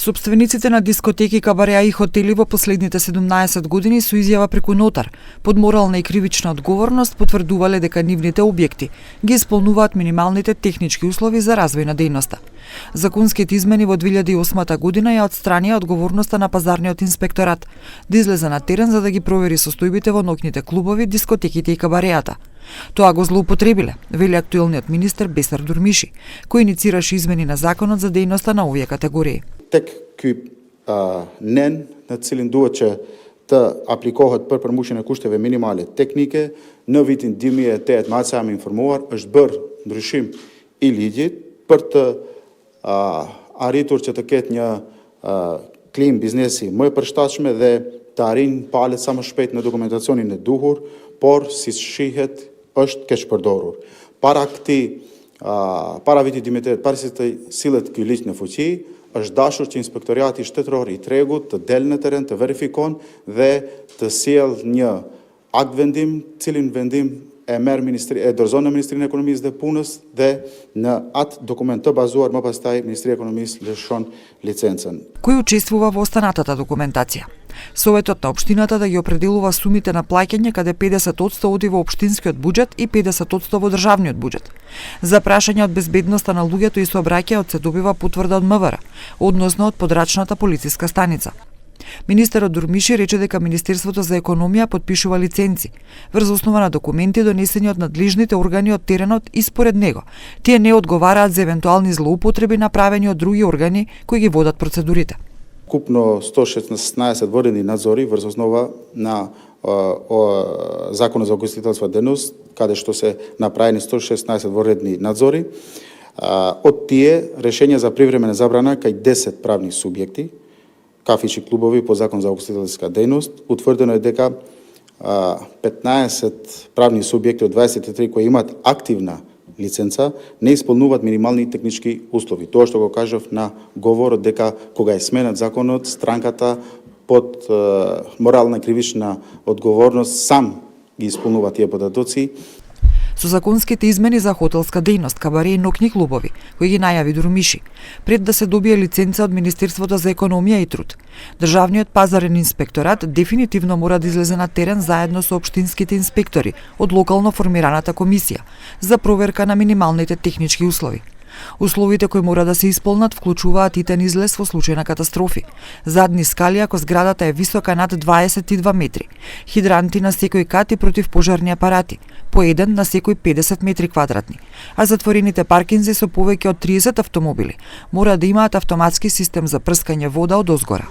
Сопствениците на дискотеки, кабареа и хотели во последните 17 години со изјава преку нотар, под морална и кривична одговорност потврдувале дека нивните објекти ги исполнуваат минималните технички услови за развој на дејноста. Законските измени во 2008 година ја отстранија одговорноста на пазарниот инспекторат да излезе на терен за да ги провери состојбите во ноќните клубови, дискотеките и кабареата. Тоа го злоупотребиле, вели актуелниот министер Бесар Дурмиши, кој иницираше измени на законот за дејноста на овие категории. Tek kyp nen në cilin duhet që të aplikohet për përmbushjen e kushteve minimale teknike. Në vitin 2008, me atë sa jam informuar, është bërë ndryshim i ligjit për të arritur që të ketë një klim biznesi më e përshtatshme dhe të arrijnë palët sa më shpejt në dokumentacionin e duhur, por si shihet është keq përdorur. Para vitit 2008, para se të sillet ky ligj në fuqi, është dashur që Inspektoriati Shtetëror i Tregut të delë në teren, të verifikon dhe të sjellë një akt vendim, cilin vendim e dorëzon në Ministrinë e Ekonomisë dhe Punës dhe në atë dokument të bazuar më pastaj Ministria e Ekonomisë lëshon licencën. Кој учествува во останатата документација? Советот на општината да ги определува сумите на плаќање каде 50% оди во општинскиот буџет и 50% во државниот буџет. За прашање од безбедноста на луѓето и сообраќајот се добива потврда од МВР, односно од подрачната полициска станица. Министерот Дурмиши рече дека Министерството за економија подпишува лиценци врз основа на документи донесени од надлежните органи од теренот и според него тие не одговараат за евентуални злоупотреби направени од други органи кои ги водат процедурите. Ukupno 116 vođeni nadzori vrz osnova na Zakonu za ugostiteljstva denost, kada što se napravljeni 116 vođeni nadzori. Od tije rešenja za privremena zabrana kaj 10 pravnih subjekti, kafići klubovi po Zakonu za ugostiteljska denost, utvrdeno je дека 15 pravnih subjekti od 23 koji imat aktivna licenca не исполнуваат минимални технички услови. Тоа што го кажав на говорот дека кога е сменат законот, странката под морална кривична одговорност сам ги исполнува тие податоци. Со законските измени за хотелска дејност, кабаре и ноќни клубови, кои ги најави Дурмиши, пред да се добие лиценца од Министерството за економија и труд, Државниот пазарен инспекторат дефинитивно мора да излезе на терен заедно со општинските инспектори од локално формираната комисија за проверка на минималните технички услови. Условите кои мора да се исполнат вклучуваат итен излез во случај на катастрофи, задни скали ако зградата е висока над 22 метри, хидранти на секој кат и противпожарни апарати, по еден на секој 50 метри квадратни, а затворените паркинзи со повеќе од 30 автомобили мора да имаат автоматски систем за прскање вода од озгора.